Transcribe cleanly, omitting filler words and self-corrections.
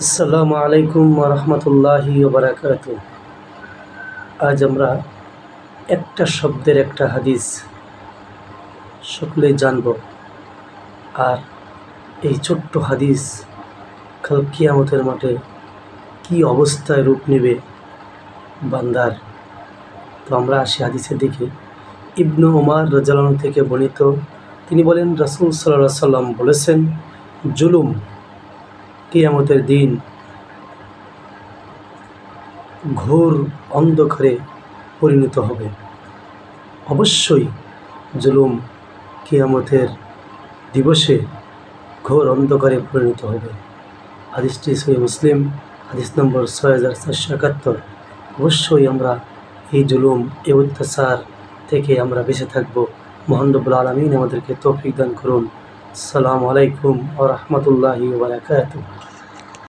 আসসালামু আলাইকুম রহমতুল্লাহি বারাকাতু। আজ আমরা একটা শব্দের একটা হাদিস সকলেই জানব। আর এই ছোট্ট হাদিস কাল কিয়ামতের মাঠে কি অবস্থায় রূপ নেবে বান্দার। তো আমরা আসি হাদিসের দিকে। ইবনু উমার রাদিয়াল্লাহু আনহু থেকে বর্ণিত, তিনি বলেন, রাসূল সাল্লাল্লাহু আলাইহি সাল্লাম বলেছেন, জুলুম কিয়ামতের দিন ঘোর অন্ধকারে পরিণত হবে। অবশ্যই জুলুম কিয়ামতের দিবসে ঘোর অন্ধকারে পরিণত হবে। হাদিসটি সহিহ মুসলিম, হাদিস নম্বর 6471। অবশ্যই আমরা এই জুলুম, এই অত্যাচার থেকে আমরা বেঁচে থাকবো। মহান রব্বুল আলামিন আমাদেরকে তৌফিক দান করুন। আসসালামু আলাইকুম ওয়া রাহমাতুল্লাহি ওয়া বারাকাতুহু।